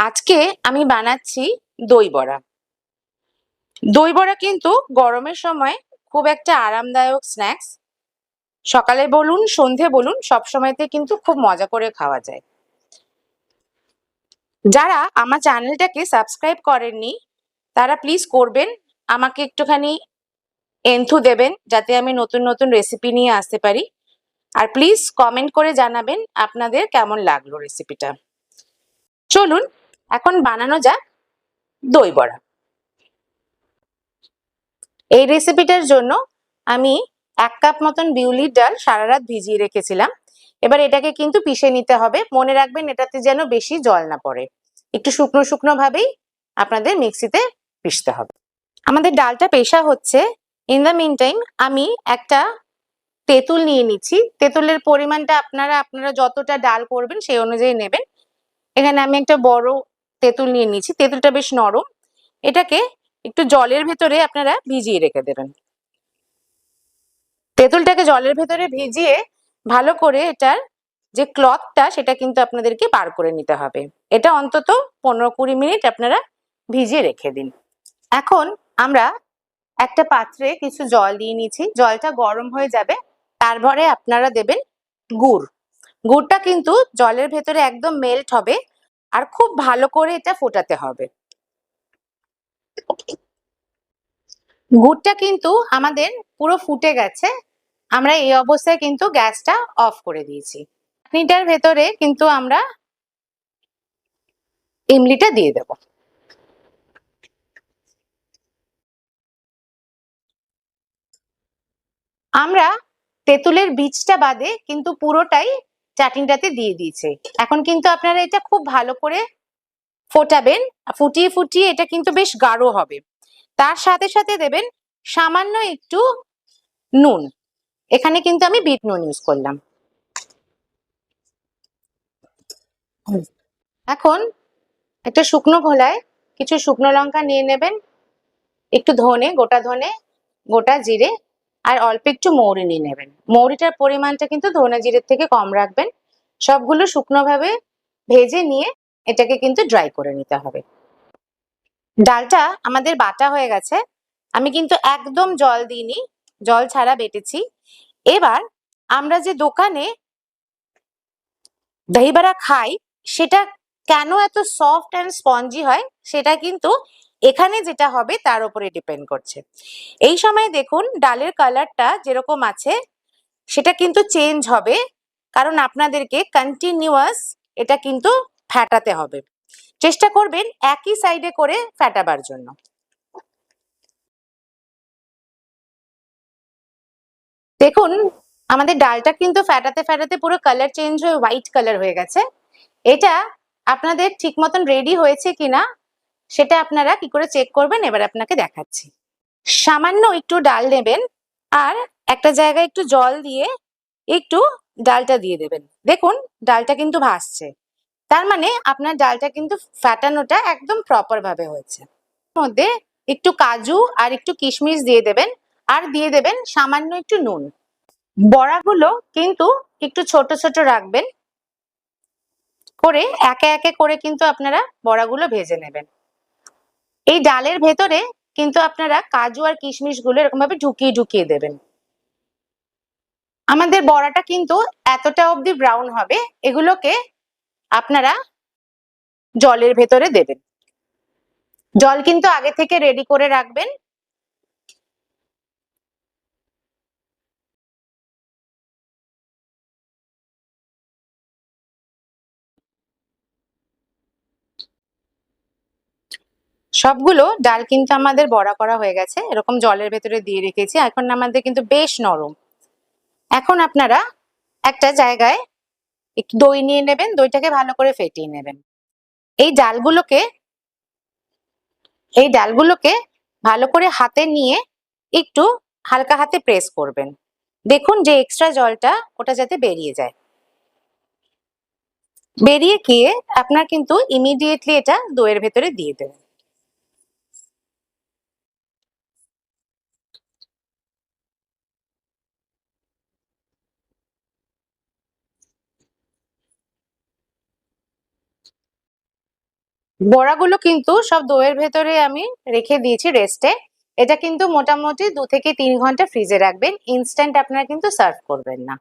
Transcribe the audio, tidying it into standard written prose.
আজকে আমি বানাচ্ছি দই বড়া। দই বড়া কিন্তু গরমের সময় খুব একটা আরামদায়ক স্ন্যাক্স। সকালে বলুন সন্ধে বলুন সব সময়তে কিন্তু খুব মজা করে খাওয়া যায়। যারা আমার চ্যানেলটাকে সাবস্ক্রাইব করেননি তারা প্লিজ করবেন, আমাকে একটুখানি এন্থু দেবেন যাতে আমি নতুন নতুন রেসিপি নিয়ে আসতে পারি। আর প্লিজ কমেন্ট করে জানাবেন আপনাদের কেমন লাগলো রেসিপিটা। চলুন এখন বানানো যাক দই বড়া। এই রেসিপিটার জন্য আমি 1 কাপ মতন বিউলির ডাল সারা রাত ভিজিয়ে রেখেছিলাম। এবার এটাকে কিন্তু পিষে নিতে হবে। মনে রাখবেন এটাতে যেন বেশি জল না পড়ে, একটু শুকনো শুকনো ভাবেই আপনাদের মিক্সিতে পিষতে হবে। আমাদের ডালটা পেষা হচ্ছে। ইন দ্য মিন টাইম আমি একটা তেঁতুল নিয়ে নিচ্ছি। তেঁতুলের পরিমাণটা আপনারা যতটা ডাল করবেন সেই অনুযায়ী নেবেন। এখানে আমি একটা বড় তেঁতুল নিয়ে নিচ্ছি। তেঁতুলটা বেশ নরম। এটাকে একটু জলের ভেতরে আপনারা ভিজিয়ে রেখে দেবেন। তেঁতুলটাকে জলের ভেতরে ভিজিয়ে ভালো করে এটার যে ক্লথটা সেটা কিন্তু আপনাদেরকে বার করে নিতে হবে। এটা অন্তত 15-20 মিনিট আপনারা ভিজিয়ে রেখে দিন। এখন আমরা একটা পাত্রে কিছু জল দিয়ে নিচ্ছি। জলটা গরম হয়ে যাবে, তারপরে আপনারা দেবেন গুড়। গুড়টা কিন্তু জলের ভেতরে একদম মেল্ট হবে আর খুব ভালো করে এটা ফোটাতে হবে। গুড়টা কিন্তু আমাদের পুরো ফুটে গেছে। আমরা এই অবস্থায় কিন্তু গ্যাসটা অফ করে দিয়েছি। চাটনিটার ভেতরে কিন্তু আমরা ইমলিটা দিয়ে দেব। আমরা তেঁতুলের বীজটা বাদে কিন্তু পুরোটাই চাটনিটাতে দিয়ে দিয়েছে। এখন কিন্তু আপনারা এটা খুব ভালো করে ফোটাবেন। ফুটিয়ে ফুটিয়ে এটা কিন্তু বেশ গাঢ় হবে। তার সাথে সাথে দেবেন সামান্য একটু নুন। এখানে কিন্তু আমি বিট নুন ইউজ করলাম। এখন একটা শুকনো খোলায় কিছু শুকনো লঙ্কা নিয়ে নেবেন, একটু ধনে, গোটা ধনে, গোটা জিরে আর অল্প একটু মৌরি নিয়ে নেবেন। মৌরিটার পরিমাণটা কিন্তু ধনে জিরের থেকে কম রাখবেন। সবগুলো শুকনো ভাবে ভেজে নিয়ে এটাকে কিন্তু ড্রাই করে নিতে হবে। ডালটা আমাদের বাটা হয়ে গেছে। আমি কিন্তু একদম জল দিইনি, জল ছাড়া বেটেছি। এবার আমরা যে দোকানে দহি বড়া খাই সেটা কেন এত সফট অ্যান্ড স্পঞ্জি হয় সেটা কিন্তু এখানে যেটা হবে তার উপরে ডিপেন্ড করছে। এই সময় দেখুন ডালের কালারটা যেরকম আছে সেটা কিন্তু চেঞ্জ হবে, কারণ আপনাদেরকে কন্টিনিউয়াস এটা কিন্তু ফ্যাটাতে হবে। চেষ্টা করবেন একই সাইডে করে ফ্যাটাবার জন্য। দেখুন আমাদের ডালটা কিন্তু ফ্যাটাতে ফ্যাটাতে পুরো কালার চেঞ্জ হয়ে হোয়াইট কালার হয়ে গেছে। এটা আপনাদের ঠিক মতন রেডি হয়েছে কিনা সেটা আপনারা কি করে চেক করবেন এবার আপনাকে দেখাচ্ছি। সামান্য একটু ডাল নেবেন আর একটা জায়গায় একটু জল দিয়ে একটু ডালটা দিয়ে দেবেন। দেখুন ডালটা কিন্তু ভাসছে, তার মানে আপনার ডালটা কিন্তু ফ্যাটানোটা একদম প্রপার ভাবে হয়েছে। মধ্যে একটু কাজু আর একটু কিশমিশ দিয়ে দেবেন আর দিয়ে দেবেন সামান্য একটু নুন। বড়াগুলো কিন্তু একটু ছোট ছোট রাখবেন করে, একে একে করে কিন্তু আপনারা বড়াগুলো ভেজে নেবেন। এই ডালের ভেতরে কিন্তু আপনারা কাজু আর কিশমিশ গুলো এরকম ভাবে ঢুকিয়ে ঢুকিয়ে দেবেন। আমাদের বড়াটা কিন্তু এতটা অবধি ব্রাউন হবে। এগুলোকে আপনারা জলের ভেতরে দেবেন। জল কিন্তু আগে থেকে রেডি করে রাখবেন। সবগুলো ডাল কিন্তু আমাদের বড়া করা হয়ে গেছে, এরকম জলের ভেতরে দিয়ে রেখেছি। এখন আমাদের কিন্তু বেশ নরম। এখন আপনারা একটা জায়গায় একটু দই নিয়ে নেবেন, দইটাকে ভালো করে ফেটিয়ে নেবেন। এই ডালগুলোকে এই ডালগুলোকে ভালো করে হাতে নিয়ে একটু হালকা হাতে প্রেস করবেন। দেখুন যে এক্সট্রা জলটা ওটা যাতে বেরিয়ে যায়। বেরিয়ে গিয়ে আপনার কিন্তু ইমিডিয়েটলি এটা দইয়ের ভেতরে দিয়ে দেবেন। বড়াগুলো কিন্তু সব দইয়ের ভেতরে আমি রেখে দিয়েছি রেস্টে। এটা কিন্তু মোটামুটি 2 থেকে 3 ঘন্টা ফ্রিজে রাখবেন, ইনস্ট্যান্ট আপনারা কিন্তু সার্ভ করবেন না।